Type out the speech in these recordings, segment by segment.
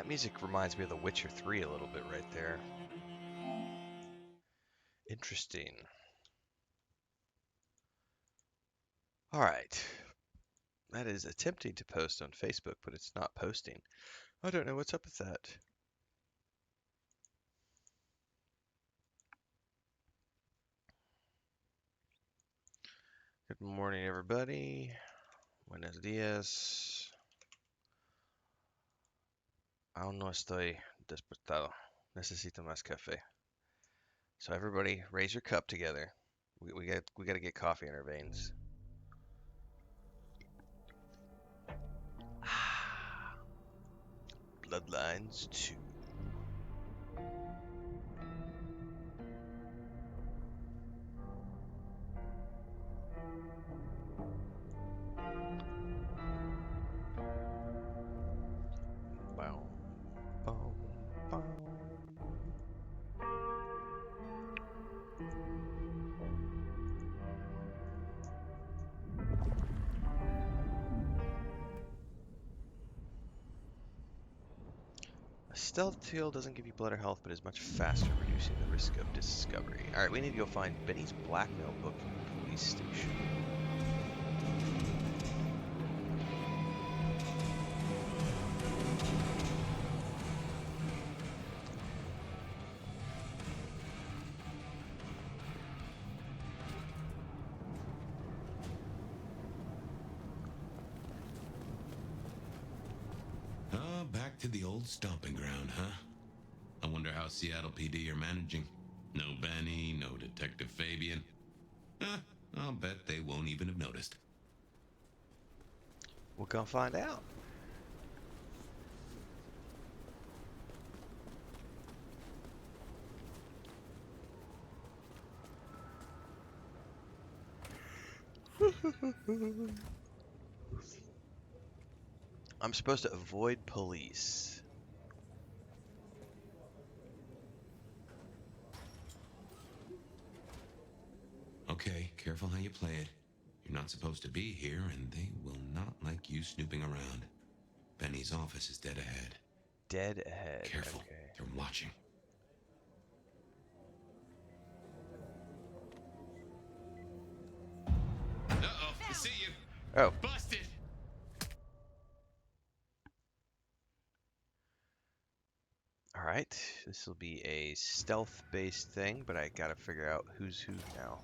That music reminds me of The Witcher 3 a little bit right there. Interesting. All right. That is attempting to post on Facebook, but it's not posting. I don't know what's up with that. Good morning, everybody. Buenos días. Aún no estoy despertado. Necesito más café. So everybody, raise your cup together. We got to get coffee in our veins. Bloodlines 2. Bow, bow, bow. A stealth tail doesn't give you blood or health, but is much faster, reducing the risk of discovery. Alright, we need to go find Benny's blackmail book from the police station. Back to the old stomping ground, huh? I wonder how Seattle PD are managing. No Benny, no Detective Fabian. I'll bet they won't even have noticed. We're gonna find out. I'm supposed to avoid police. Okay, careful how you play it. You're not supposed to be here, and they will not like you snooping around. Benny's office is dead ahead. Dead ahead. Careful, Okay. they're watching. Uh-oh, I see you. Oh. Busted! Alright, this will be a stealth-based thing, but I gotta figure out who's who now.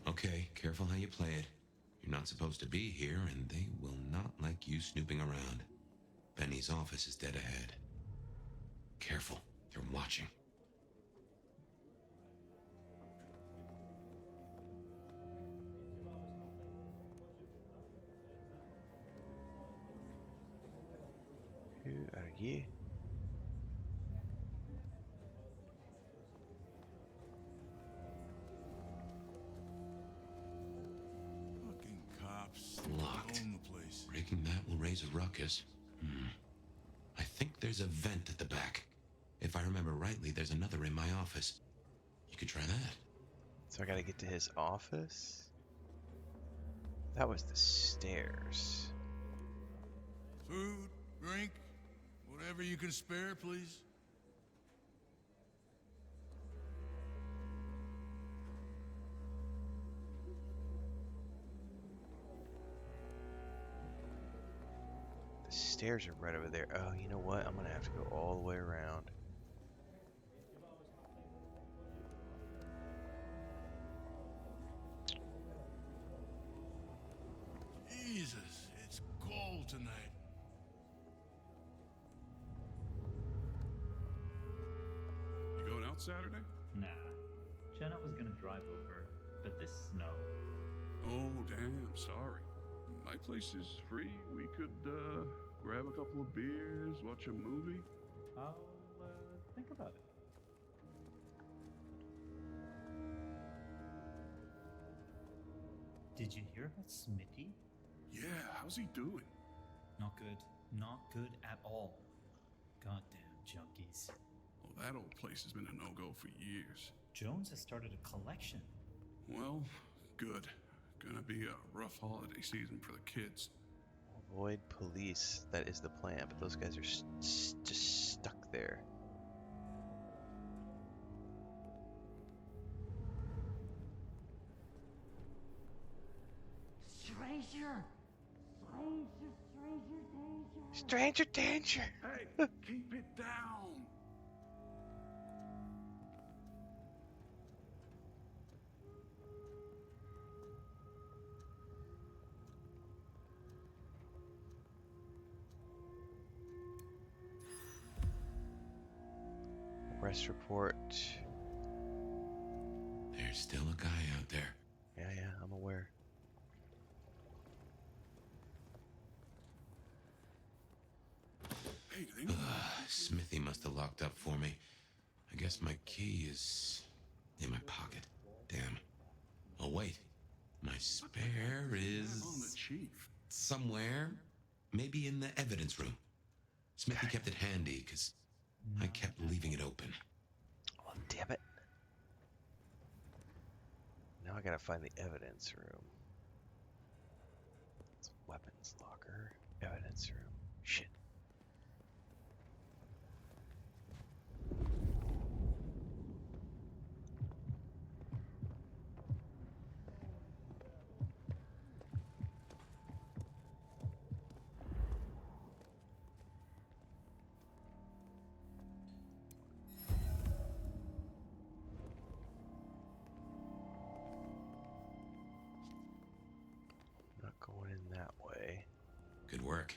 Okay, careful how you play it. You're not supposed to be here, and they will not like you snooping around. Benny's office is dead ahead. Careful, they're watching. Who are you? Fucking cops. Locked. Own the place. Breaking that will raise a ruckus. I think there's a vent at the back. If I remember rightly, there's another in my office. You could try that. So I gotta get to his office? That was the stairs. Food, drink, whatever you can spare, please. The stairs are right over there. Oh, you know what? I'm gonna have to go all the way around. Jesus, it's cold tonight. You going out Saturday? Nah. Jenna was gonna drive over, but this snow. Oh, damn, sorry. My place is free. We could, grab a couple of beers, watch a movie. I'll, think about it. Did you hear about Smitty? Yeah, how's he doing? Not good. Not good at all. Goddamn junkies. Well, that old place has been a no-go for years. Jones has started a collection. Well, good. Gonna be a rough holiday season for the kids. Avoid police. That is the plan, but those guys are just stuck there. Stranger! Stranger danger! Stranger danger! Hey, keep it down. Arrest report. There's still a guy out there. Yeah, I'm aware. Hey, do they know? Smithy must have locked up for me. I guess my key is in my pocket. Damn. Oh, wait. My spare On the is chief. somewhere. Maybe in the evidence room. Smithy kept it handy, because I kept leaving it open. Oh, damn it. Now I gotta find the evidence room. It's weapons locker. Evidence room. Shit. Not going in that way. Good work.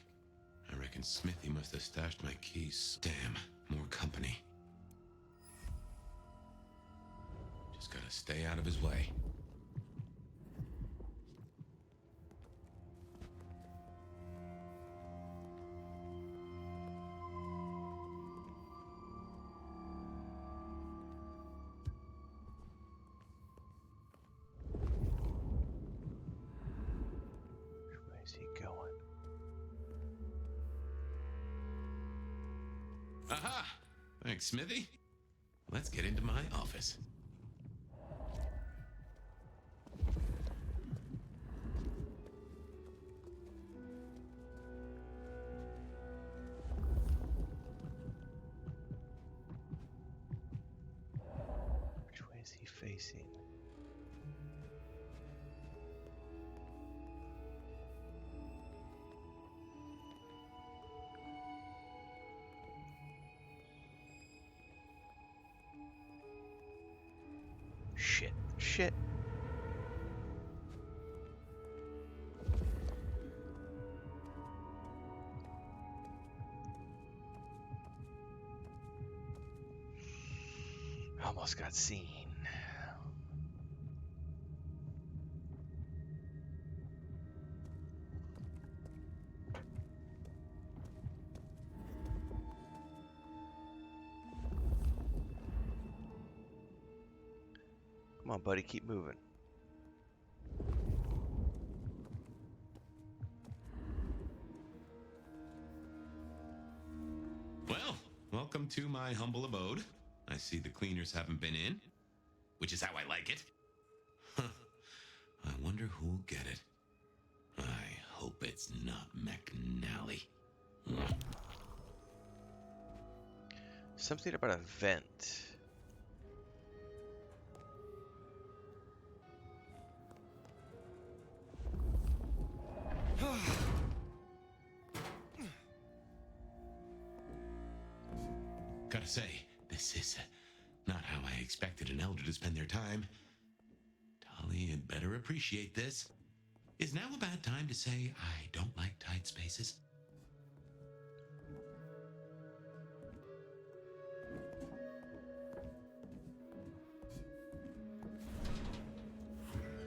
I reckon Smithy must have stashed my keys. Damn, more company. Just gotta stay out of his way. Which way is he going? Aha! Thanks, Smithy. Let's get into my office. Which way is he facing? Shit. Almost got seen. Come on, buddy, keep moving. Well, welcome to my humble abode. I see the cleaners haven't been in, which is how I like it. Huh. I wonder who'll get it. I hope it's not McNally. Something about a vent. Gotta say, this is not how I expected an elder to spend their time. Tali had better appreciate this. Is now a bad time to say I don't like tight spaces?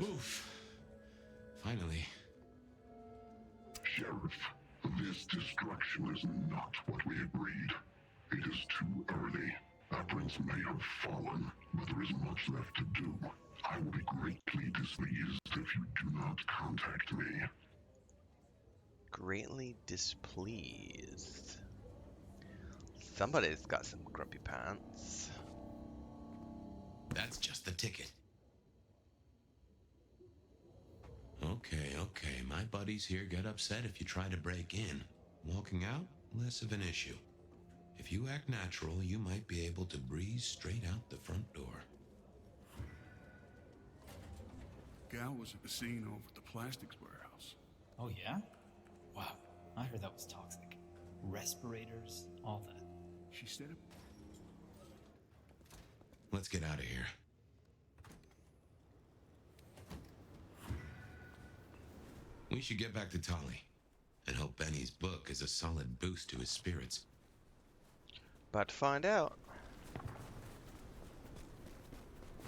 Oof. Finally. Sheriff, this destruction is not what we agreed. It is too early. Our prince may have fallen, but there is much left to do. I will be greatly displeased if you do not contact me. Greatly displeased. Somebody's got some grumpy pants. That's just the ticket. Okay, My buddies here get upset if you try to break in. Walking out, less of an issue. If you act natural, you might be able to breeze straight out the front door. Gal was at the scene over at the plastics warehouse. Oh, yeah? Wow. I heard that was toxic. Respirators, all that. She said it. Let's get out of here. We should get back to Tolly and hope Benny's book is a solid boost to his spirits. About to find out.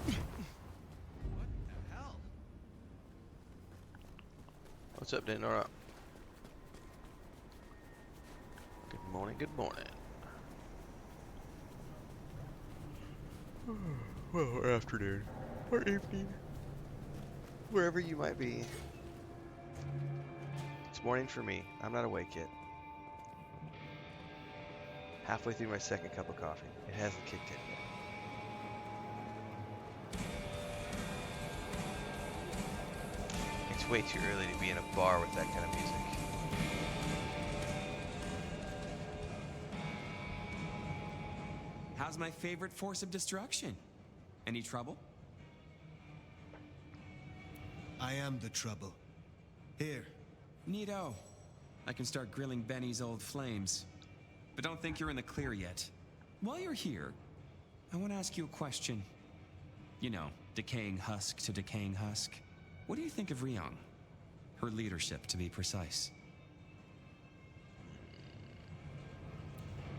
What the hell? What's up, Denora? Good morning, good morning. Well, or afternoon. Or evening. Wherever you might be. It's morning for me. I'm not awake yet. Halfway through my second cup of coffee. It hasn't kicked in yet. It's way too early to be in a bar with that kind of music. How's my favorite force of destruction? Any trouble? I am the trouble. Here. Neato. I can start grilling Benny's old flames. But don't think you're in the clear yet. While you're here, I want to ask you a question. You know, decaying husk to decaying husk. What do you think of Ryong? Her leadership, to be precise.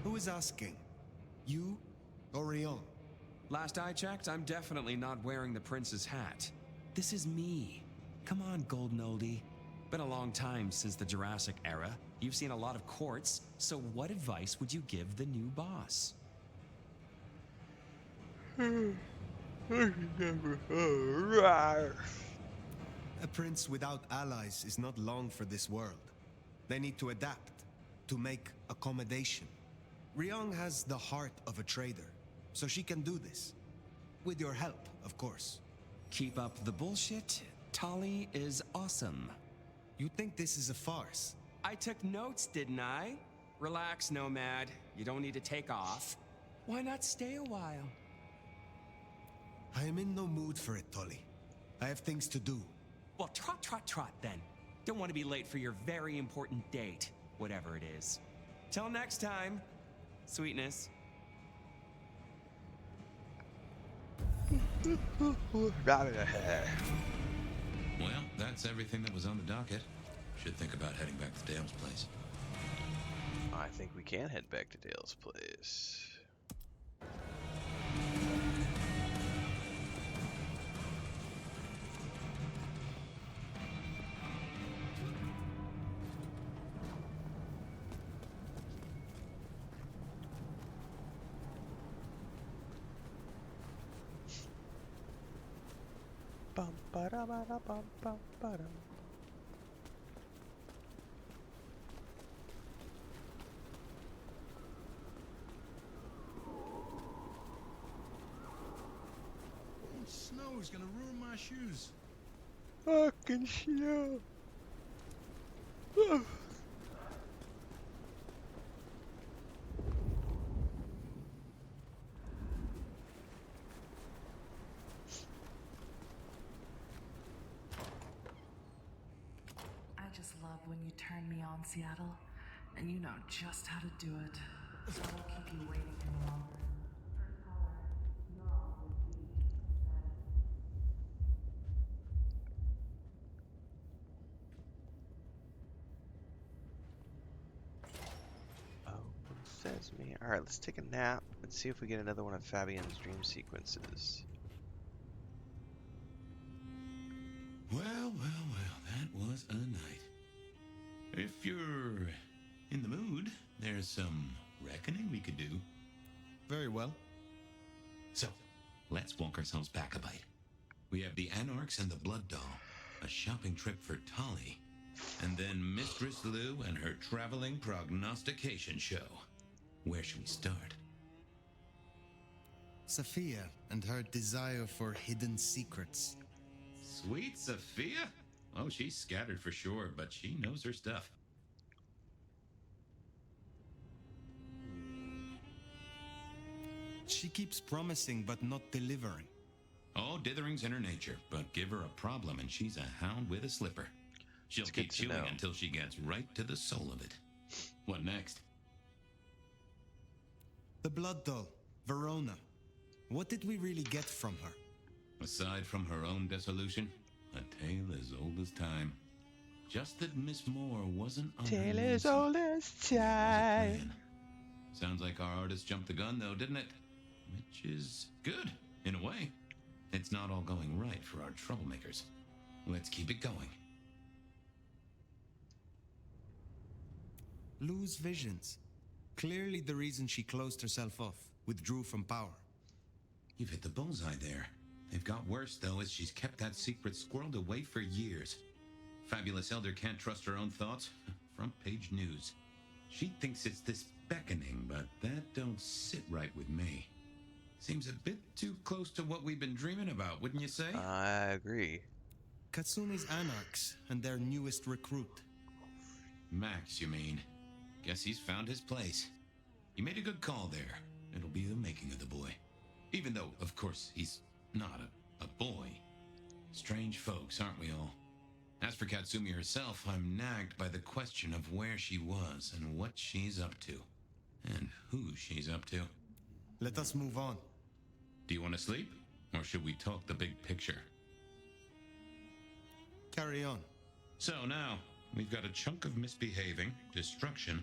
Who is asking? You or Ryong? Last I checked, I'm definitely not wearing the prince's hat. This is me. Come on, golden oldie. Been a long time since the Jurassic era. You've seen a lot of courts, so what advice would you give the new boss? A prince without allies is not long for this world. They need to adapt, to make accommodation. Ryong has the heart of a trader, so she can do this. With your help, of course. Keep up the bullshit. Tolly is awesome. You think this is a farce? I took notes, didn't I? Relax, Nomad. You don't need to take off. Why not stay a while? I am in no mood for it, Tolly. I have things to do. Well, trot then. Don't want to be late for your very important date, whatever it is. Till next time, sweetness. Well, that's everything that was on the docket. Should think about heading back to Dale's place. I think we can head back to Dale's place. Bum ba da ba da bum bum ba dum. Snow is gonna ruin my shoes. Fucking snow. I just love when you turn me on, Seattle, and you know just how to do it. So I won't keep you waiting any longer. Says me. Alright, let's take a nap and see if we get another one of Fabian's dream sequences. Well, that was a night. If you're in the mood, there's some reckoning we could do. Very well. So, let's walk ourselves back a bite. We have the Anarchs and the Blood Doll, a shopping trip for Tolly, and then Mistress Lou and her traveling prognostication show. Where should we start? Sophia and her desire for hidden secrets. Sweet Sophia? Oh, she's scattered for sure, but she knows her stuff. She keeps promising but not delivering. Oh, dithering's in her nature, but give her a problem and she's a hound with a slipper. She'll It's good keep to chewing know. until she gets right to the soul of it. What next? The Blood Doll, Verona. What did we really get from her? Aside from her own dissolution, a tale as old as time. Just that Miss Moore wasn't on her Tale as lonesome. old as There was a time. plan. Sounds like our artist jumped the gun, though, didn't it? Which is good, in a way. It's not all going right for our troublemakers. Let's keep it going. Lou's visions. Clearly the reason she closed herself off, withdrew from power. You've hit the bullseye there. They've got worse, though, as she's kept that secret squirreled away for years. Fabulous Elder can't trust her own thoughts. Front page news. She thinks it's this beckoning, but that don't sit right with me. Seems a bit too close to what we've been dreaming about, wouldn't you say? I agree. Katsumi's anarchs and their newest recruit. Max, you mean? Guess he's found his place. You made a good call there. It'll be the making of the boy. Even though, of course, he's not a boy. Strange folks, aren't we all? As for Katsumi herself, I'm nagged by the question of where she was and what she's up to. And who she's up to. Let us move on. Do you want to sleep? Or should we talk the big picture? Carry on. So now, we've got a chunk of misbehaving, destruction,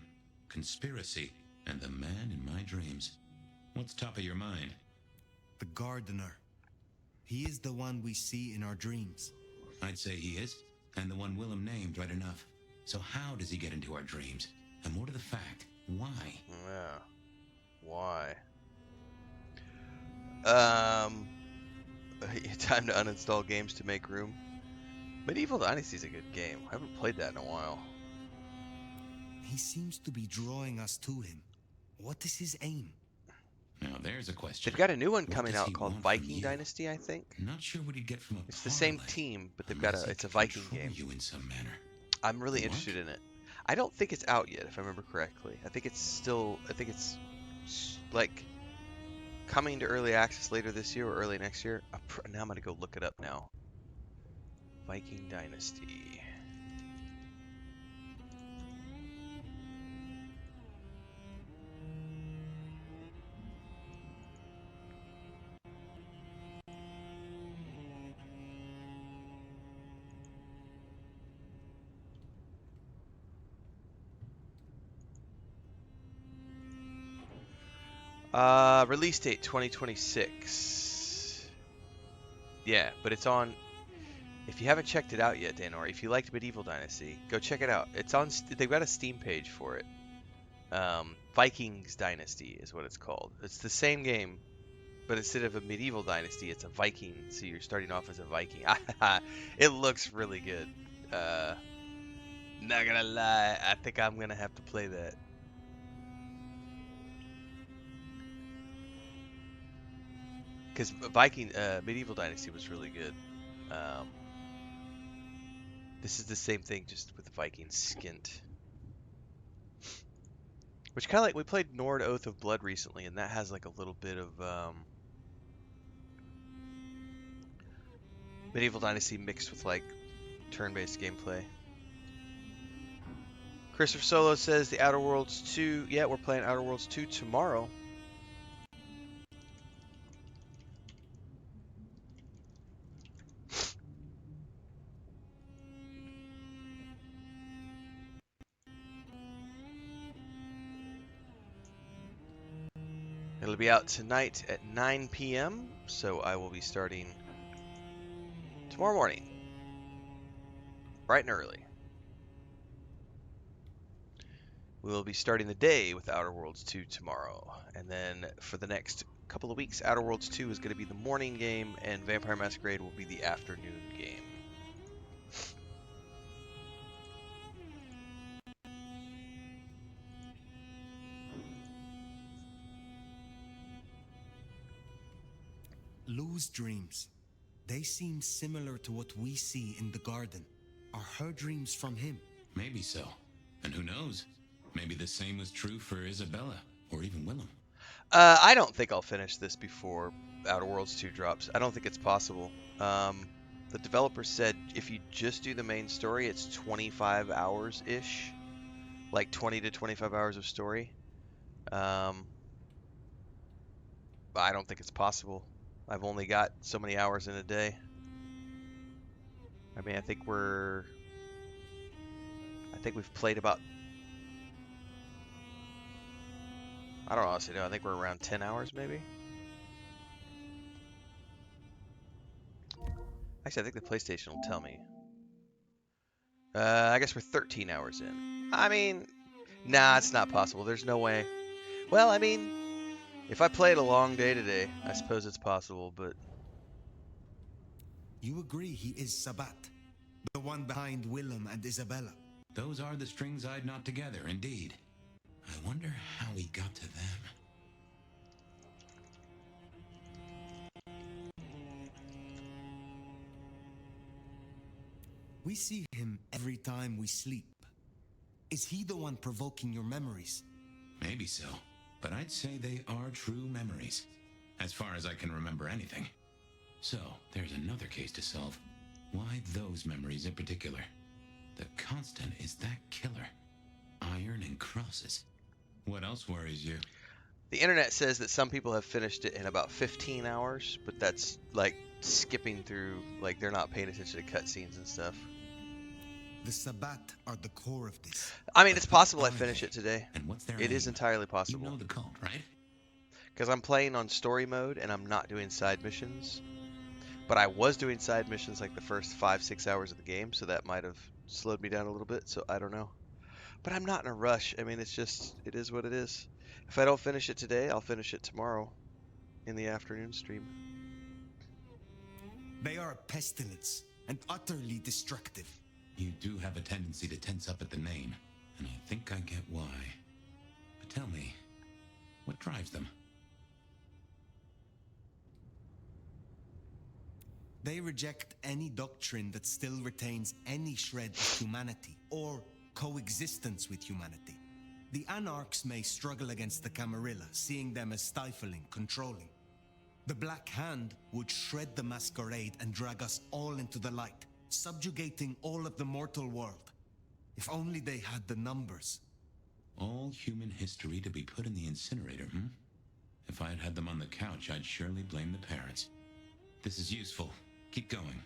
conspiracy, and the man in my dreams. What's top of your mind? The gardener. He is the one we see in our dreams. I'd say he is, and the one Willem named right enough. So how does he get into our dreams? And more to the fact, why? Yeah. Why? Time to uninstall games to make room. Medieval Dynasty is a good game. I haven't played that in a while. He seems to be drawing us to him. What is his aim? Now there's a question. They've got a new one What coming does out he called want from Viking you? Dynasty, I think. Not sure what he'd get from a It's the same parlay, team, but they've unless got he it's a could Viking control game. you in some manner. I'm really What? interested in it. I don't think it's out yet, if I remember correctly. I think it's like coming to early access later this year or early next year. Now I'm gonna go look it up now. Viking Dynasty. Release date 2026. Yeah, but it's on. If you haven't checked it out yet, Danor, if you liked Medieval Dynasty, go check it out. It's on. They've got a Steam page for it. Vikings Dynasty is what it's called. It's the same game, but instead of a Medieval Dynasty, it's a Viking. So you're starting off as a Viking. It looks really good. Not gonna lie, I think I'm gonna have to play that. Because Medieval Dynasty was really good. This is the same thing, just with the Viking skint. Which kind of like, we played Nord Oath of Blood recently, and that has like a little bit of Medieval Dynasty mixed with like turn-based gameplay. Christopher Solo says the Outer Worlds 2. Yeah, we're playing Outer Worlds 2 tomorrow. It'll be out tonight at 9 p.m., so I will be starting tomorrow morning, bright and early. We will be starting the day with Outer Worlds 2 tomorrow, and then for the next couple of weeks, Outer Worlds 2 is going to be the morning game, and Vampire Masquerade will be the afternoon game. Lou's dreams. They seem similar to what we see in the garden. Are her dreams from him? Maybe so. And who knows? Maybe the same was true for Isabella, or even Willem. I don't think I'll finish this before Outer Worlds 2 drops. I don't think it's possible. The developer said if you just do the main story, it's 25 hours-ish. Like 20 to 25 hours of story. But I don't think it's possible. I've only got so many hours in a day. I mean, I think we've played about, I don't honestly know, I think we're around 10 hours maybe? Actually, I think the PlayStation will tell me. I guess we're 13 hours in. I mean, nah, it's not possible. There's no way. Well, I mean, if I played a long day today, I suppose it's possible, but... You agree he is Sabat, the one behind Willem and Isabella? Those are the strings I'd knot together, indeed. I wonder how he got to them. We see him every time we sleep. Is he the one provoking your memories? Maybe so, but I'd say they are true memories, as far as I can remember anything. So, there's another case to solve. Why those memories in particular? The constant is that killer. Iron and crosses. What else worries you? The internet says that some people have finished it in about 15 hours, but that's like skipping through, like they're not paying attention to cutscenes and stuff. The Sabat are the core of this. I mean, it's possible I finish it today. And what's their It is aim? entirely possible. You know the cult, right? Because I'm playing on story mode and I'm not doing side missions. But I was doing side missions like the first 5-6 hours of the game, so that might have slowed me down a little bit, so I don't know. But I'm not in a rush. I mean, it is what it is. If I don't finish it today, I'll finish it tomorrow in the afternoon stream. They are a pestilence and utterly destructive. You do have a tendency to tense up at the name, and I think I get why. But tell me, what drives them? They reject any doctrine that still retains any shred of humanity or coexistence with humanity. The Anarchs may struggle against the Camarilla, seeing them as stifling, controlling. The Black Hand would shred the Masquerade and drag us all into the light, subjugating all of the mortal world. If only they had the numbers. All human history to be put in the incinerator, hmm? If I had had them on the couch, I'd surely blame the parents. This is useful. Keep going.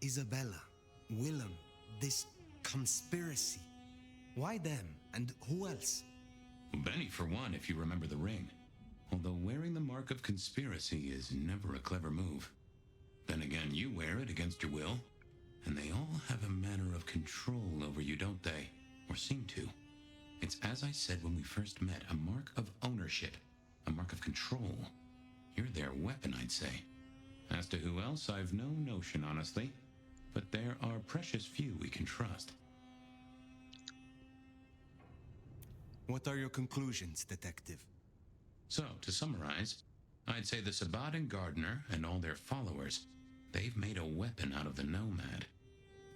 Isabella, Willem, this conspiracy. Why them? And who else? Benny, for one, if you remember the ring. Although wearing the mark of conspiracy is never a clever move. Then again, you wear it against your will. And they all have a manner of control over you, don't they? Or seem to. It's as I said when we first met, a mark of ownership. A mark of control. You're their weapon, I'd say. As to who else, I've no notion, honestly. But there are precious few we can trust. What are your conclusions, Detective? So, to summarize, I'd say the Sabat and Gardner and all their followers, they've made a weapon out of the Nomad.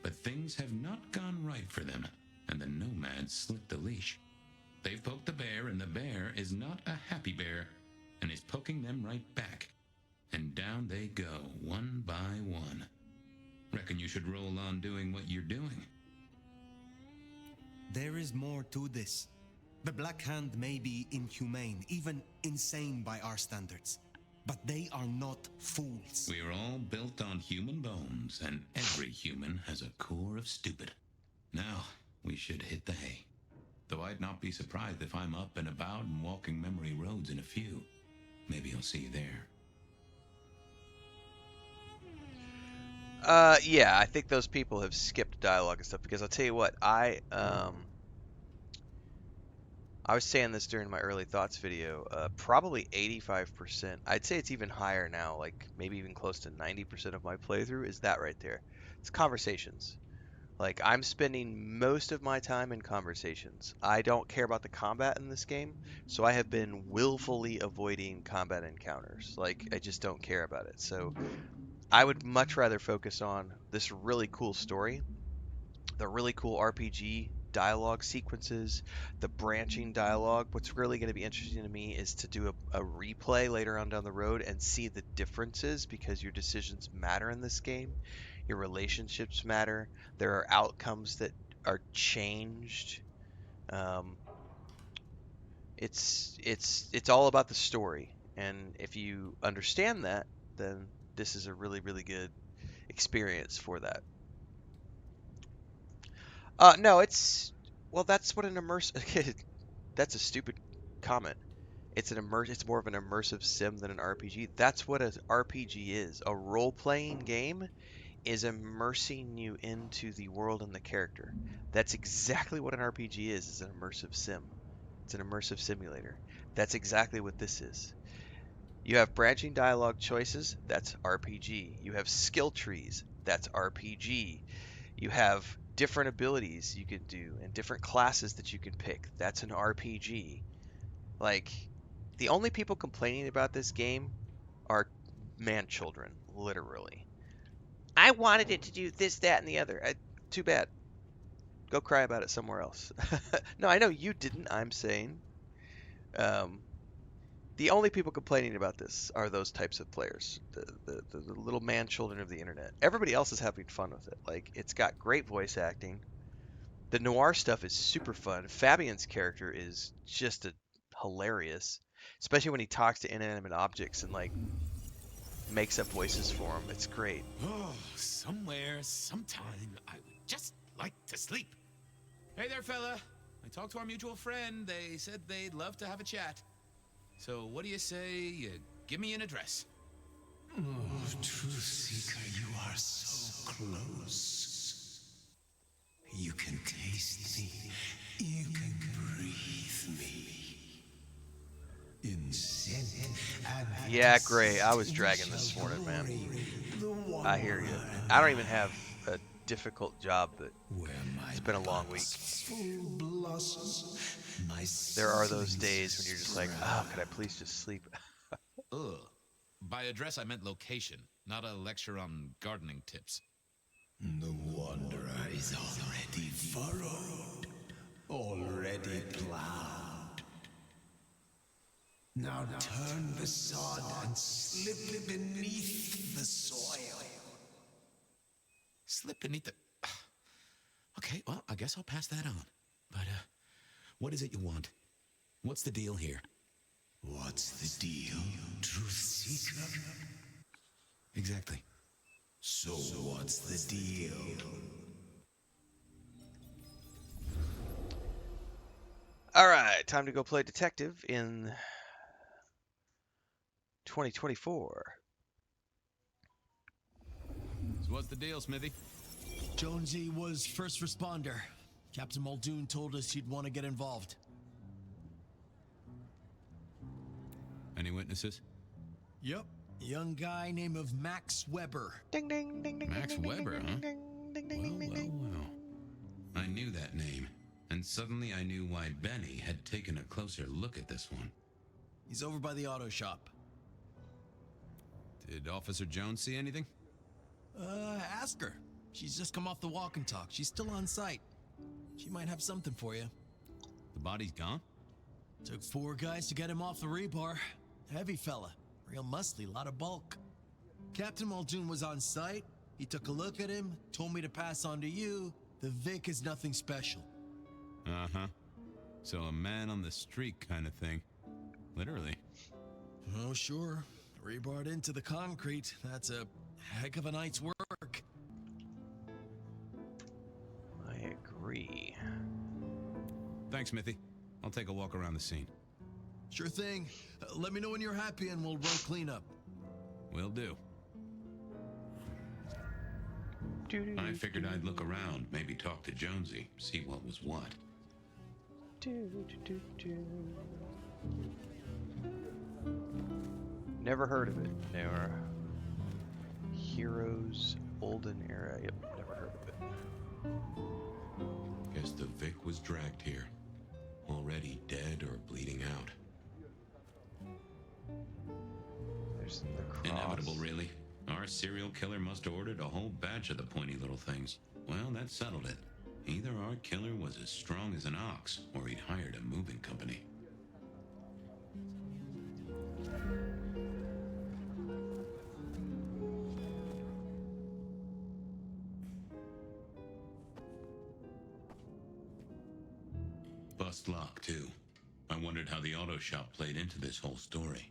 But things have not gone right for them, and the Nomad slipped the leash. They've poked the bear, and the bear is not a happy bear, and is poking them right back. And down they go, one by one. Reckon you should roll on doing what you're doing. There is more to this. The Black Hand may be inhumane, even insane by our standards. But they are not fools. We are all built on human bones, and every human has a core of stupid. Now, we should hit the hay. Though I'd not be surprised if I'm up and about and walking memory roads in a few. Maybe I'll see you there. Yeah, I think those people have skipped dialogue and stuff, because I'll tell you what, I was saying this during my early thoughts video, probably 85%, I'd say it's even higher now, like maybe even close to 90% of my playthrough is that right there. It's conversations. Like, I'm spending most of my time in conversations. I don't care about the combat in this game, so I have been willfully avoiding combat encounters. Like, I just don't care about it. So I would much rather focus on this really cool story the really cool RPG dialogue sequences, the branching dialogue. What's really going to be interesting to me is to do a replay later on down the road and see the differences, because your decisions matter in this game. Your relationships matter. There are outcomes that are changed. Um, it's all about the story, and if you understand that, then this is a really really good experience for that. No, it's well, that's what an immersive. That's a stupid comment. It's more of an immersive sim than an RPG. That's what an RPG is. A role-playing game is immersing you into the world and the character. That's exactly what an RPG is an immersive sim. It's an immersive simulator. That's exactly what this is. You have branching dialogue choices, that's RPG. You have skill trees, that's RPG. You have different abilities you can do and different classes that you can pick, that's an RPG. Like, the only people complaining about this game are man children, literally. I wanted it to do this, that, and the other. Too bad. Go cry about it somewhere else. No, I know you didn't. I'm saying. Um, the only people complaining about this are those types of players, the little man children of the internet. Everybody else is having fun with it. Like, it's got great voice acting. The noir stuff is super fun. Fabian's character is just hilarious, especially when he talks to inanimate objects and like makes up voices for them. It's great. Oh, somewhere, sometime, I would just like to sleep. Hey there, fella. I talked to our mutual friend. They said they'd love to have a chat. So what do you say you give me an address? Oh, Truth Seeker, you are so close. You can taste me. You can breathe me. In scent and Yeah, great. I was dragging this morning, man. I hear you. I don't even have a difficult job, but it's been a long week. There are those days when you're just like, oh, could I please just sleep? Ugh. By address, I meant location, not a lecture on gardening tips. The Wanderer is already furrowed, already plowed. Now turn the sod and slip beneath the soil. Slip beneath the... Okay, well, I guess I'll pass that on. But, what is it you want? What's the deal here? What's the deal, Truth Seeker? Exactly. So what's the deal? All right, time to go play detective in 2024. So what's the deal, Smithy? Jonesy was first responder. Captain Muldoon told us he'd want to get involved. Any witnesses? Yep. Young guy named of Max Weber. Ding ding ding ding. Max ding, Weber, ding, huh? Ding, ding, ding, ding, ding, ding. Well. I knew that name, and suddenly I knew why Benny had taken a closer look at this one. He's over by the auto shop. Did Officer Jones see anything? Ask her. She's just come off the walk and talk. She's still on site. She might have something for you. The body's gone? Took 4 guys to get him off the rebar. Heavy fella. Real muscly, lot of bulk. Captain Muldoon was on site. He took a look at him, told me to pass on to you. The Vic is nothing special. Uh-huh. So a man on the street kind of thing. Literally. Oh, sure. Rebarred into the concrete. That's a heck of a night's work. I agree. Thanks, Smithy. I'll take a walk around the scene. Sure thing. Let me know when you're happy and we'll roll cleanup. Will do. I figured I'd look around, maybe talk to Jonesy, see what was what. Never heard of it. Never. Heroes Olden Era. Yep, never heard of it. Guess the Vic was dragged here. Already dead or bleeding out. There's the cross. Inevitable, really. Our serial killer must have ordered a whole batch of the pointy little things. Well, that settled it. Either our killer was as strong as an ox, or he'd hired a moving company. Bust lock, too. I wondered how the auto shop played into this whole story.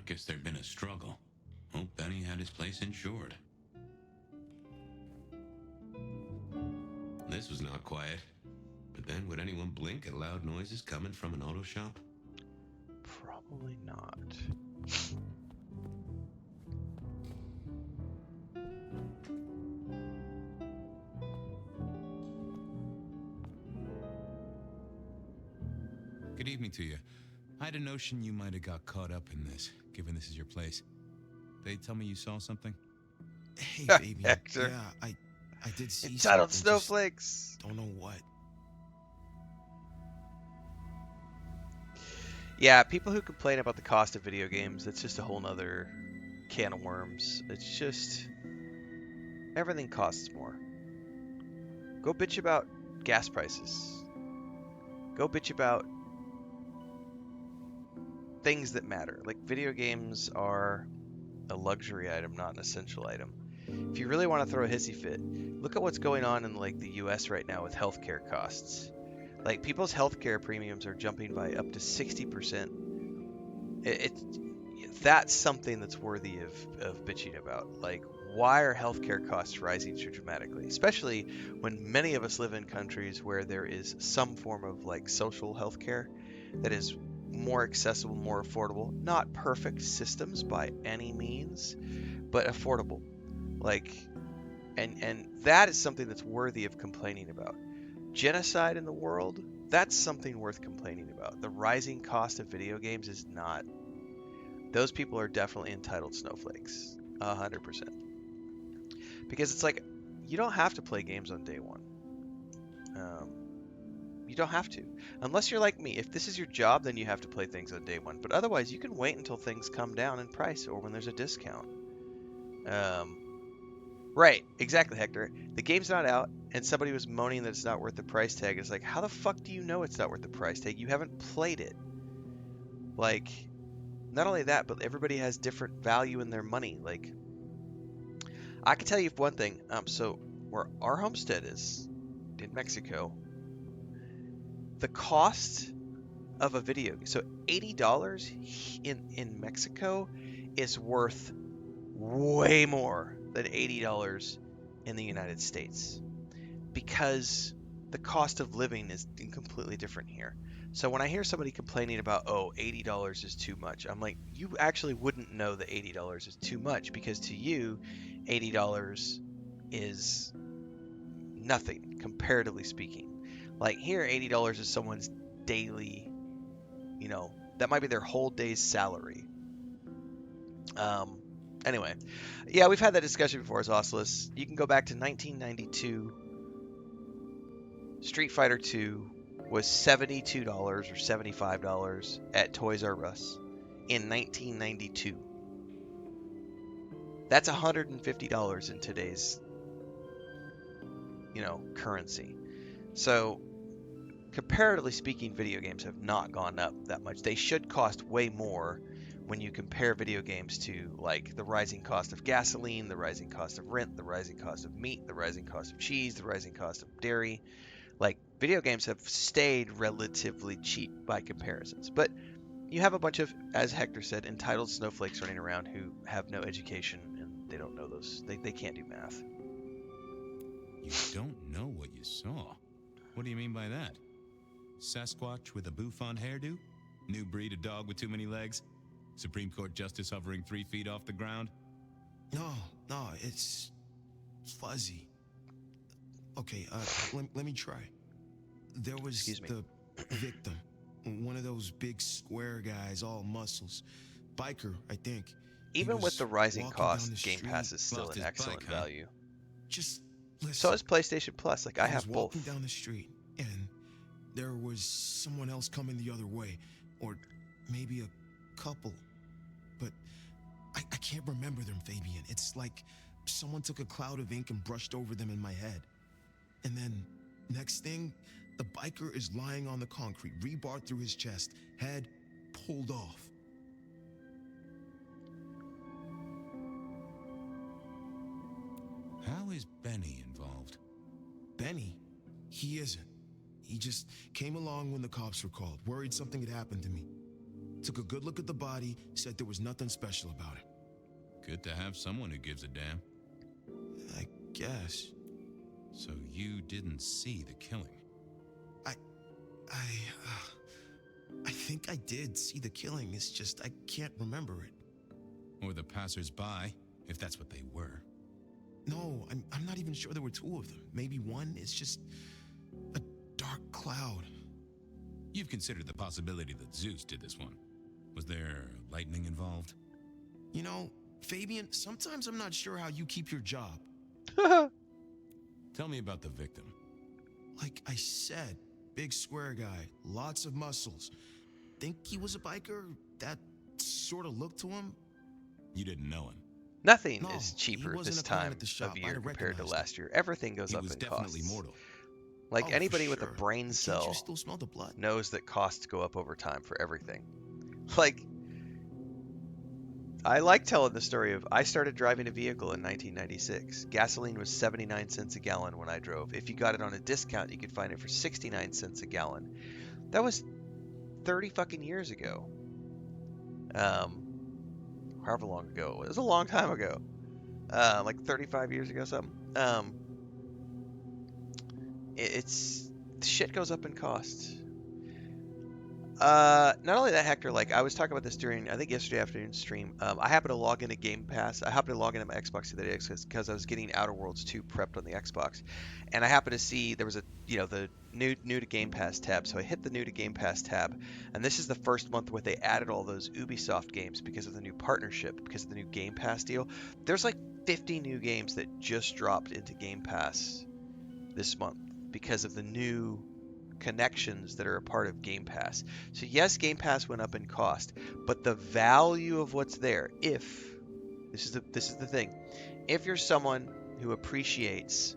Guess there'd been a struggle. Hope Benny had his place insured. This was not quiet. But then, would anyone blink at loud noises coming from an auto shop? Probably not. Good evening to you. I had a notion you might have got caught up in this, given this is your place. They tell me you saw something? Hey, baby. Hector. Yeah, I did see Entitled something. snowflakes. Just don't know what. Yeah, people who complain about the cost of video games, that's just a whole nother can of worms. It's just everything costs more. Go bitch about gas prices. Go bitch about things that matter. Like, video games are a luxury item, not an essential item. If you really want to throw a hissy fit, look at what's going on in like the US right now with healthcare costs. Like, people's healthcare premiums are jumping by up to 60%. That's something that's worthy of bitching about. Like, why are healthcare costs rising so dramatically? Especially when many of us live in countries where there is some form of like social healthcare that is more accessible, more affordable. Not perfect systems by any means, but affordable. Like, and that is something that's worthy of complaining about. Genocide in the world, that's something worth complaining about. The rising cost of video games is not. Those people are definitely entitled snowflakes. 100%. Because it's like, you don't have to play games on day one. You don't have to. Unless you're like me. If this is your job, then you have to play things on day one. But otherwise, you can wait until things come down in price or when there's a discount. Right, exactly, Hector. The game's not out, and somebody was moaning that it's not worth the price tag. It's like, how the fuck do you know it's not worth the price tag? You haven't played it. Like, not only that, but everybody has different value in their money. Like, I can tell you one thing. So where our homestead is in Mexico, the cost of a video, so $80 in Mexico is worth way more than $80 in the United States, because the cost of living is completely different here. So when I hear somebody complaining about, oh, $80 is too much, I'm like, you actually wouldn't know that $80 is too much, because to you, $80 is nothing, comparatively speaking. Like, here, $80 is someone's daily, that might be their whole day's salary. Anyway, yeah, we've had that discussion before as Ocelus. You can go back to 1992. Street Fighter 2 was $72 or $75 at Toys R Us in 1992. That's $150 in today's, currency. So, comparatively speaking, video games have not gone up that much. They should cost way more when you compare video games to, like, the rising cost of gasoline, the rising cost of rent, the rising cost of meat, the rising cost of cheese, the rising cost of dairy. Like, video games have stayed relatively cheap by comparisons. But you have a bunch of, as Hector said, entitled snowflakes running around who have no education and they don't know those. They can't do math. You don't know what you saw? What do you mean by that? Sasquatch with a bouffant hairdo? New breed of dog with too many legs? Supreme Court justice hovering 3 feet off the ground? No, it's fuzzy. Okay, let me try. There was the victim, one of those big square guys, all muscles. Biker, I think. Even with the rising cost, Game Pass is still an excellent value. Just listen. So is PlayStation Plus. Like, I have both. I was walking down the street, and there was someone else coming the other way, or maybe a couple. But can't remember them, Fabian. It's like someone took a cloud of ink and brushed over them in my head. And then, next thing, the biker is lying on the concrete, rebar through his chest, head pulled off. How is Benny involved? Benny? He isn't. He just came along when the cops were called, worried something had happened to me. Took a good look at the body, said there was nothing special about it. Good to have someone who gives a damn. I guess. So you didn't see the killing? I think I did see the killing. It's just I can't remember it. Or the passers-by, if that's what they were. No, I'm not even sure there were two of them. Maybe one is just a dark cloud. You've considered the possibility that Zeus did this one. Was there lightning involved? You know, Fabian, sometimes I'm not sure how you keep your job. Tell me about the victim. Like I said, big square guy, lots of muscles. Think he was a biker? That sort of looked to him? You didn't know him? Nothing No, is he cheaper wasn't this a client time at the shop. of I'd year have compared to recognized last year. Everything goes He up was in definitely costs. mortal. Like Oh, for anybody with a sure. brain Can't cell you still smell the blood? knows that costs go up over time for everything. Like, I like telling the story of I started driving a vehicle in 1996. Gasoline was 79 cents a gallon when I drove. If you got it on a discount, you could find it for 69 cents a gallon. That was 30 fucking years ago. However long ago. It was a long time ago. Like 35 years ago, something. It's shit goes up in cost. Not only that, Hector, like I was talking about this during, I think yesterday afternoon stream. I happened to log into Game Pass. I happened to log into my Xbox the other day because I was getting Outer Worlds 2 prepped on the Xbox, and I happened to see there was a, the new to Game Pass tab. So I hit the new to Game Pass tab, and this is the first month where they added all those Ubisoft games because of the new partnership, because of the new Game Pass deal. There's like 50 new games that just dropped into Game Pass this month because of the new connections that are a part of Game Pass. So yes, Game Pass went up in cost, but the value of what's there, if this is the thing, if you're someone who appreciates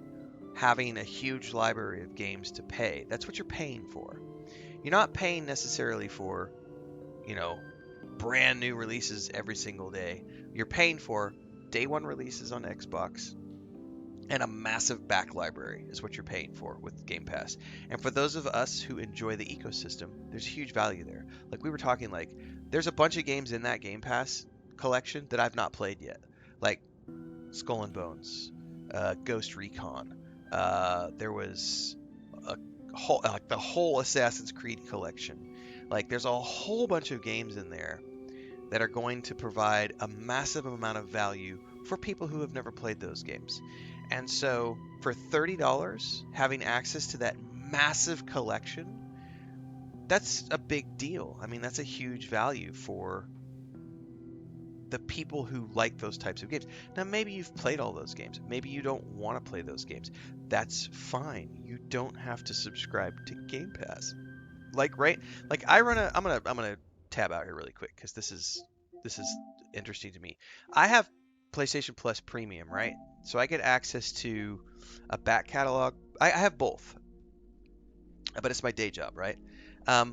having a huge library of games to pay, that's what you're paying for. You're not paying necessarily for, brand new releases every single day. You're paying for day one releases on Xbox, and a massive back library is what you're paying for with Game Pass. And for those of us who enjoy the ecosystem, there's huge value there. Like we were talking, like there's a bunch of games in that Game Pass collection that I've not played yet, like Skull and Bones, Ghost Recon. There was a whole, like the whole Assassin's Creed collection. Like there's a whole bunch of games in there that are going to provide a massive amount of value for people who have never played those games. And so for $30, having access to that massive collection, that's a big deal. I mean, that's a huge value for the people who like those types of games. Now, maybe you've played all those games. Maybe you don't want to play those games. That's fine. You don't have to subscribe to Game Pass. Like, right? Like I'm gonna tab out here really quick because this is interesting to me. I have PlayStation Plus Premium, right? So I get access to a back catalog. I have both, but it's my day job, right? I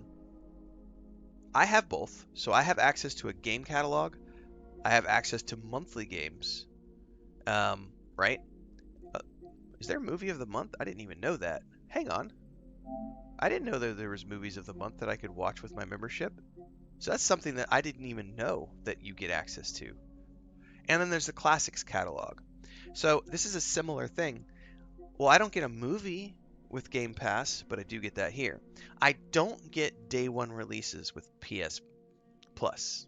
have both. So I have access to a game catalog. I have access to monthly games, right? Is there a movie of the month? I didn't even know that. Hang on. I didn't know that there was movies of the month that I could watch with my membership. So that's something that I didn't even know that you get access to. And then there's the classics catalog. So this is a similar thing. Well, I don't get a movie with Game Pass, but I do get that here. I don't get day one releases with PS Plus.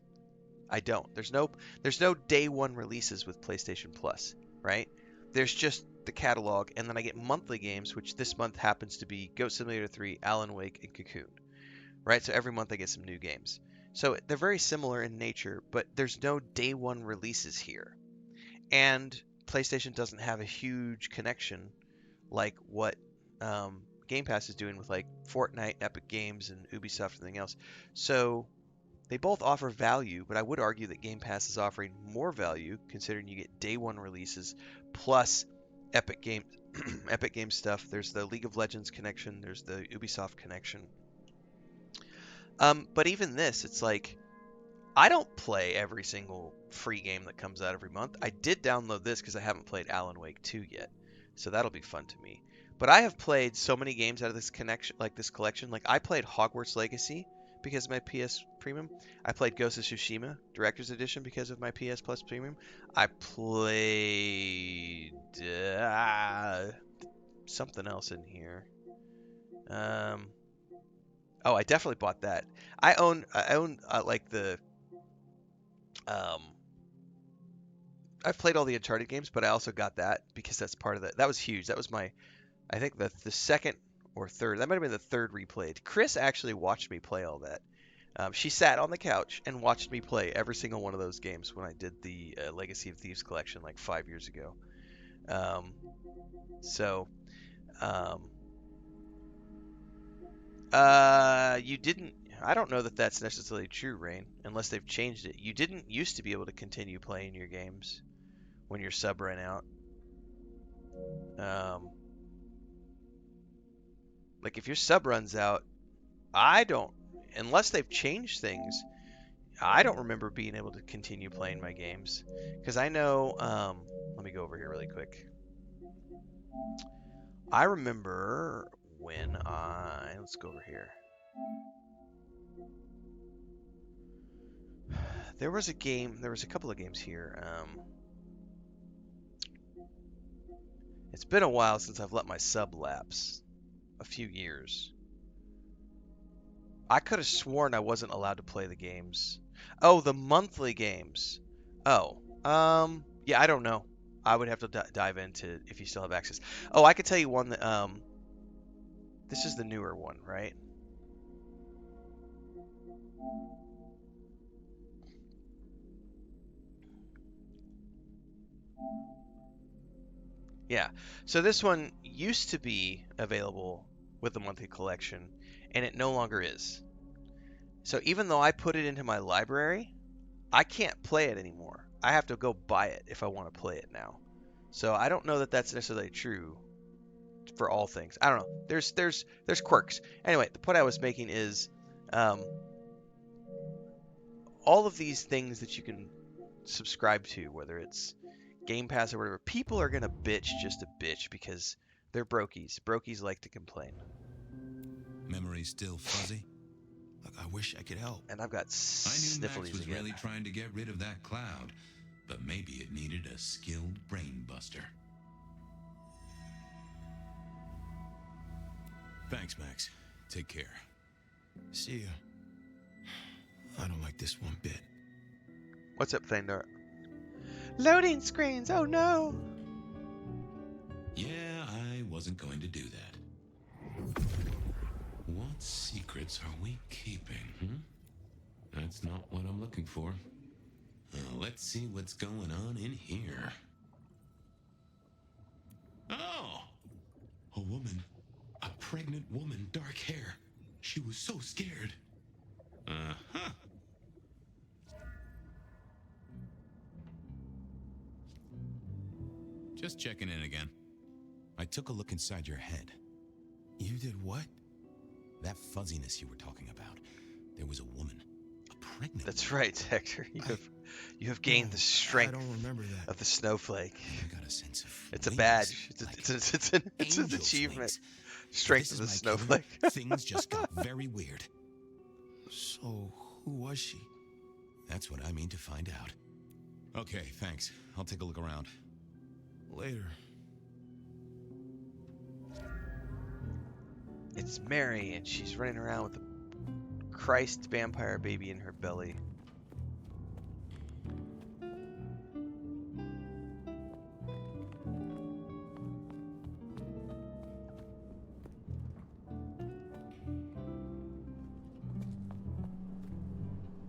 I don't. There's no day one releases with PlayStation Plus, right? There's just the catalog, and then I get monthly games, which this month happens to be Goat Simulator 3, Alan Wake, and Cocoon, right? So every month I get some new games. So they're very similar in nature, but there's no day one releases here. And PlayStation doesn't have a huge connection like what Game Pass is doing with like Fortnite, Epic Games, and Ubisoft and everything else. So They both offer value, but I would argue that Game Pass is offering more value considering you get day one releases plus Epic Games Epic Games stuff. There's the League of Legends connection, there's the Ubisoft connection. But even this, it's like I don't play every single free game that comes out every month. I did download this because I haven't played Alan Wake 2 yet, so that'll be fun to me. But I have played so many games out of this connection, like this collection. Like I played Hogwarts Legacy because of my PS Premium. I played Ghost of Tsushima Director's Edition because of my PS Plus Premium. I played something else in here. Oh, I definitely bought that. I own like the I've played all the Uncharted games, but I also got that because that's part of that was huge. That was my I think the second or third. That might have been the third replayed. Chris actually watched me play all that. She sat on the couch and watched me play every single one of those games when I did the Legacy of Thieves collection like 5 years ago. So you didn't. I don't know that that's necessarily true, Rain, unless they've changed it. You didn't used to be able to continue playing your games when your sub ran out. Like if your sub runs out, I don't, unless they've changed things, I don't remember being able to continue playing my games. Because I know, let me go over here really quick. I remember when let's go over here. There was a couple of games here. It's been a while since I've let my sub lapse. A few years. I could have sworn I wasn't allowed to play the games. Oh, the monthly games. Oh, yeah, I don't know. I would have to dive into if you still have access. Oh, I could tell you one that, this is the newer one, right? Yeah, so this one used to be available with the monthly collection, and it no longer is. So even though I put it into my library, I can't play it anymore. I have to go buy it if I want to play it now. So I don't know that that's necessarily true for all things. I don't know. There's quirks. Anyway, the point I was making is all of these things that you can subscribe to, whether it's Game Pass or whatever, people are gonna bitch just a bitch because they're brokies. Brokies like to complain. Memory still fuzzy? Look, I wish I could help. And I've got I knew Max sniffles was again. really trying to get rid of that cloud, but maybe it needed a skilled brain buster. Thanks, Max. Take care. See ya. I don't like this one bit. What's up, Thandar? Loading screens. Oh no. Yeah, I wasn't going to do that. What secrets are we keeping? That's not what I'm looking for. Let's see what's going on in here. Oh! A woman. A pregnant woman, dark hair. She was so scared. Uh-huh. Just checking in again. I took a look inside your head. You did what? That fuzziness you were talking about. There was a woman. A pregnant That's woman. right, Hector. You have gained the strength I don't remember that. of the snowflake. I got a sense of It's a wings, badge. like It's an angel's achievement. wings. Strength This of the is my killer. snowflake. Things just got very weird. So, who was she? That's what I mean to find out. Okay, thanks. I'll take a look around. Later. It's Mary, and she's running around with a Christ vampire baby in her belly.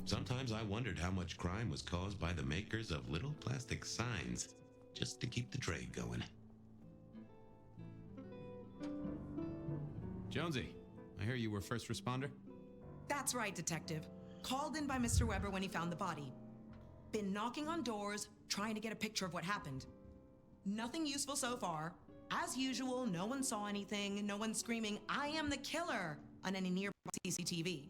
Sometimes I wondered how much crime was caused by the makers of little plastic signs, just to keep the trade going. Jonesy, I hear you were first responder? That's right, Detective. Called in by Mr. Weber when he found the body. Been knocking on doors, trying to get a picture of what happened. Nothing useful so far. As usual, no one saw anything, no one screaming, "I am the killer," on any nearby CCTV.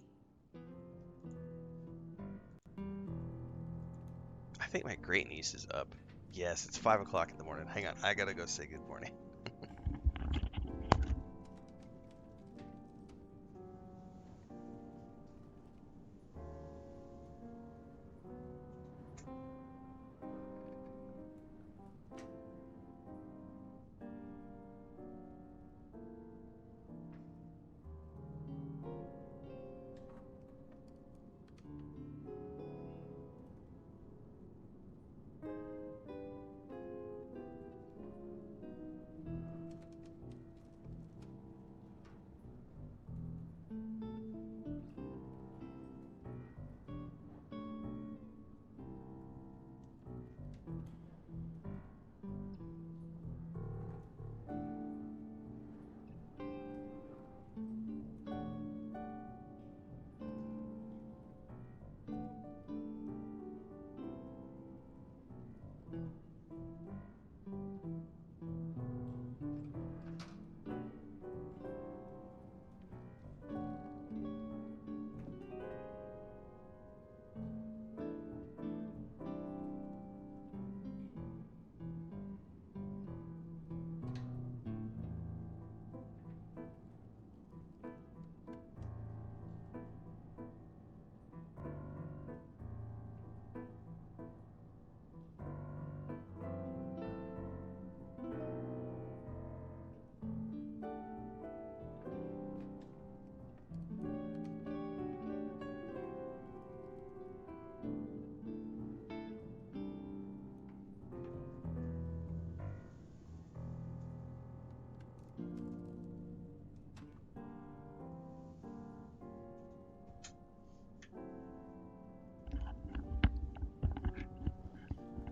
I think my great niece is up. Yes, it's 5 o'clock in the morning. Hang on, I gotta go say good morning.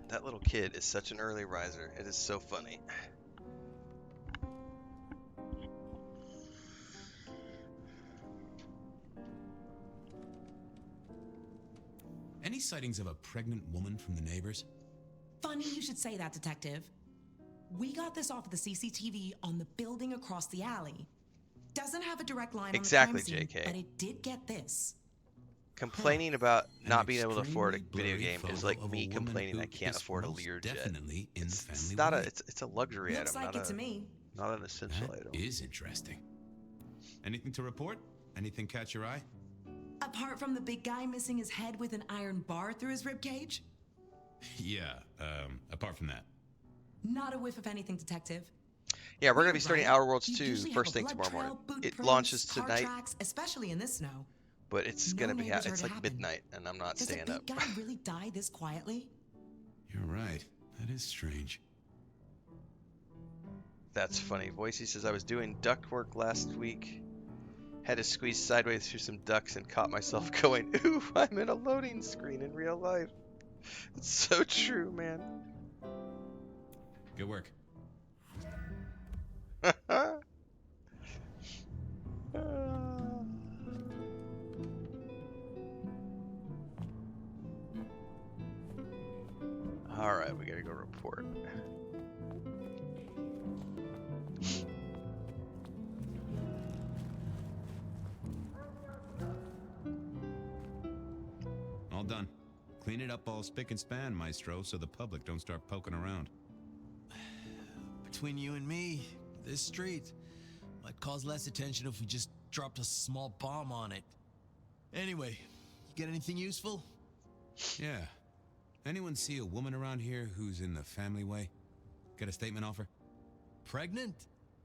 That little kid is such an early riser. It is so funny. Any sightings of a pregnant woman from the neighbors? Funny you should say that, Detective. We got this off of the CCTV on the building across the alley. Doesn't have a direct line Exactly, on the crime scene, JK. but it did get this. Complaining about An not being able to afford a extremely video game blurry is photo like of a me woman complaining who I can't is afford a most Learjet. definitely in the It's family not a way. it's a luxury Looks item, like it to me. not an essential That item. is interesting. Anything to report? Anything catch your eye? Apart from the big guy missing his head with an iron bar through his ribcage? Yeah, apart from that. Not a whiff of anything, Detective. Yeah, we're gonna be You're starting right. Outer Worlds You 2 usually first have thing a blood tomorrow trail, morning. boot It prints, launches car tonight, tracks, especially in this snow. but it's No gonna be neighbors heard it's it like happen. midnight, and I'm not Does staying a up. big guy really die this quietly? You're right. That is strange. That's funny. Voicey says I was doing duct work last week. Had to squeeze sideways through some ducts and caught myself going, "Ooh, I'm in a loading screen in real life." It's so true, man. Good work. All right, we gotta go report. All done. Clean it up all spick and span, Maestro, so the public don't start poking around. Between you and me, this street might cause less attention if we just dropped a small bomb on it. Anyway, you get anything useful? Yeah. Anyone see a woman around here who's in the family way? Get a statement off her? Pregnant?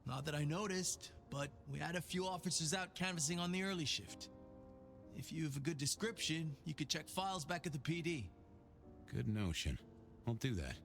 Not that I noticed, but we had a few officers out canvassing on the early shift. If you have a good description, you could check files back at the PD. Good notion. I'll do that.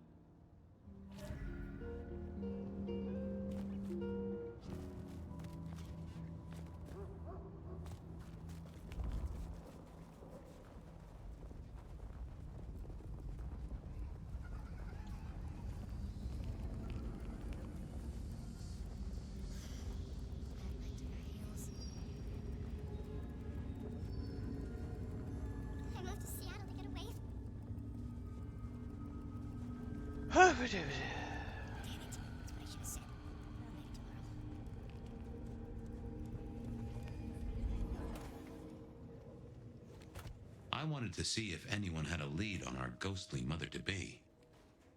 I wanted to see if anyone had a lead on our ghostly mother-to-be.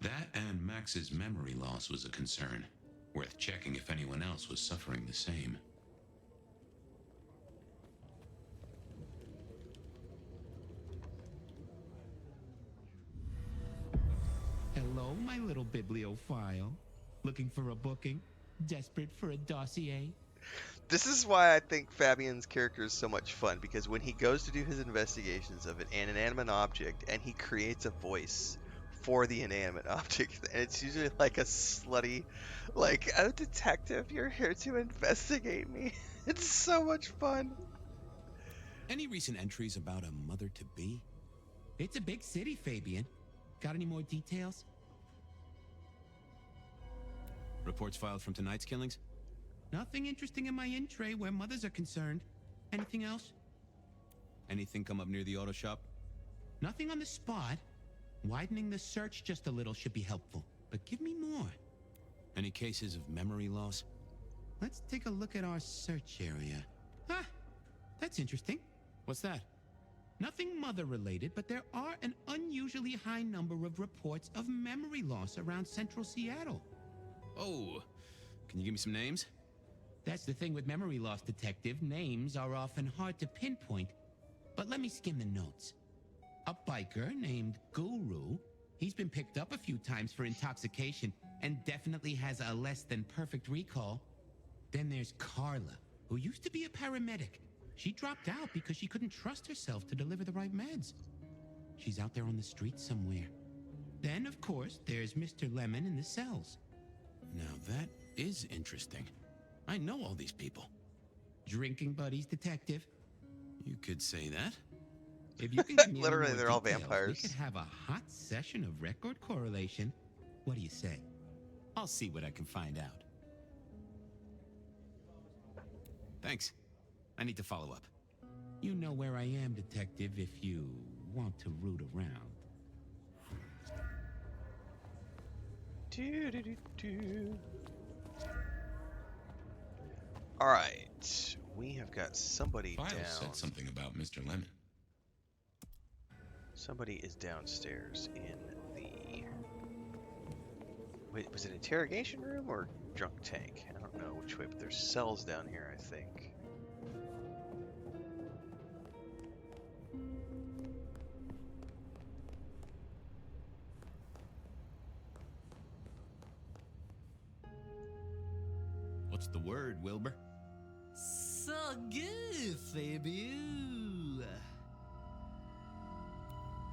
That and Max's memory loss was a concern, worth checking if anyone else was suffering the same. Hello, my little bibliophile. Looking for a booking? Desperate for a dossier? This is why I think Fabian's character is so much fun, because when he goes to do his investigations of an inanimate object and he creates a voice for the inanimate object, and it's usually like a slutty, like, "I'm a detective, you're here to investigate me." It's so much fun. Any recent entries about a mother-to-be? It's a big city, Fabian. Got any more details? Reports filed from tonight's killings? Nothing interesting in my in tray where mothers are concerned. Anything else? Anything come up near the auto shop? Nothing on the spot. Widening the search just a little should be helpful, but give me more. Any cases of memory loss? Let's take a look at our search area. Ah, that's interesting. What's that? Nothing mother-related, but there are an unusually high number of reports of memory loss around central Seattle. Oh, can you give me some names? That's the thing with memory loss, Detective. Names are often hard to pinpoint. But let me skim the notes. A biker named Guru. He's been picked up a few times for intoxication and definitely has a less than perfect recall. Then there's Carla, who used to be a paramedic. She dropped out because she couldn't trust herself to deliver the right meds. She's out there on the streets somewhere. Then, of course, there's Mr. Lemon in the cells. Now that is interesting. I know all these people. Drinking buddies, Detective. You could say that. If you can give me Literally, any more they're all details, vampires. We could have a hot session of record correlation. What do you say? I'll see what I can find out. Thanks. I need to follow up. You know where I am, Detective, if you want to root around. All right, we have got somebody File down. said something about Mr. Lemon. Somebody is downstairs in the... Wait, was it interrogation room or drunk tank? I don't know which way, but there's cells down here, I think. What's the word, Wilbur? So good, Fabio.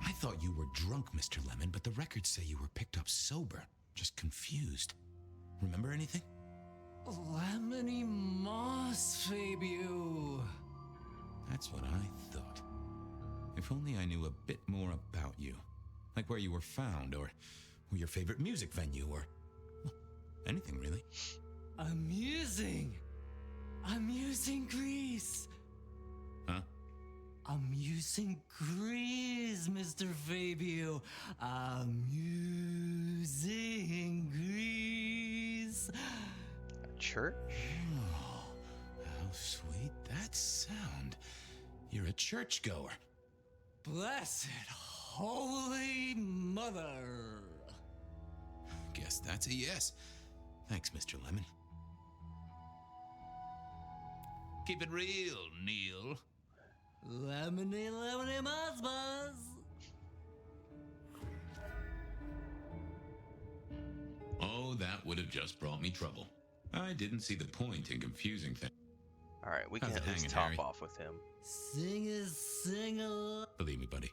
I thought you were drunk, Mr. Lemon, but the records say you were picked up sober. Just confused. Remember anything? Lemony moss, Fabio. That's what I thought. If only I knew a bit more about you. Like where you were found, or your favorite music venue, or well, anything really. Amusing. Amusing Grease. Huh? Amusing Grease, Mr. Fabio. Amusing Grease. Church? Oh, how sweet that sound. You're a churchgoer. Blessed Holy Mother. Guess that's a yes. Thanks, Mr. Lemon. Keep it real, Neil. Lemony, lemony, muzz, buzz. Oh, that would have just brought me trouble. I didn't see the point in confusing things. All right, we can How's it at least hanging, top Harry? off with him. Sing a. Believe me, buddy.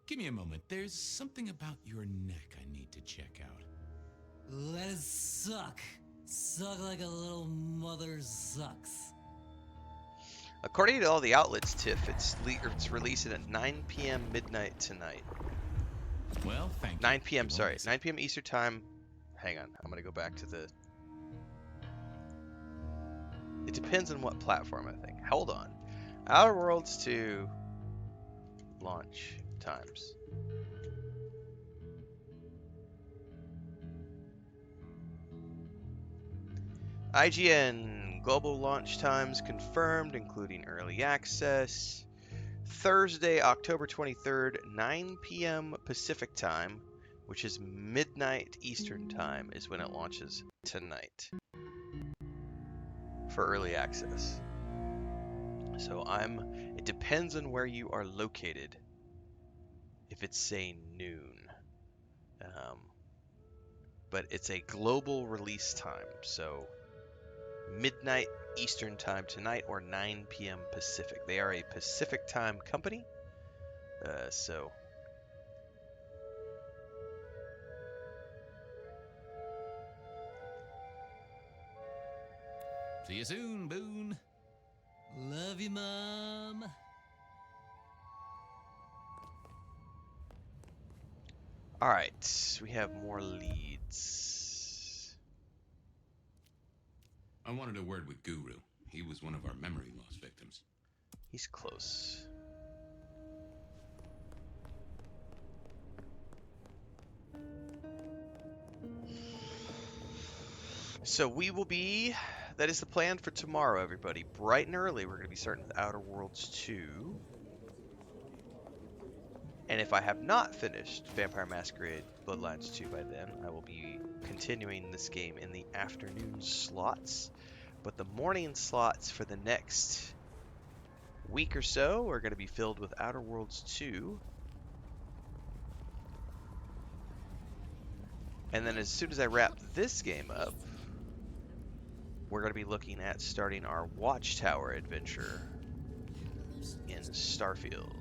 Give me a moment. There's something about your neck I need to check out. Let it suck. Suck like a little mother sucks. According to all the outlets, Tiff, it's releasing at 9 p.m. midnight tonight. Well, thank you. 9 p.m. Sorry, 9 p.m. Eastern time. Hang on, I'm gonna go back to the. It depends on what platform, I think. Hold on. Outer Worlds to launch times. IGN global launch times confirmed, including early access. Thursday, October 23rd, 9 p.m. Pacific time, which is midnight Eastern time, is when it launches tonight for early access. So it depends on where you are located. If it's, say, noon. But it's a global release time, so midnight Eastern time tonight or 9 p.m. Pacific. They are a Pacific time company, so... See you soon, Boone. Love you, Mom. Alright, we have more leads. I wanted a word with Guru. He was one of our memory loss victims. He's close. So we will be... That is the plan for tomorrow, everybody. Bright and early, we're going to be starting with Outer Worlds 2. And if I have not finished Vampire Masquerade Bloodlines 2 by then, I will be continuing this game in the afternoon slots. But the morning slots for the next week or so are going to be filled with Outer Worlds 2. And then as soon as I wrap this game up, we're going to be looking at starting our Watchtower adventure in Starfield.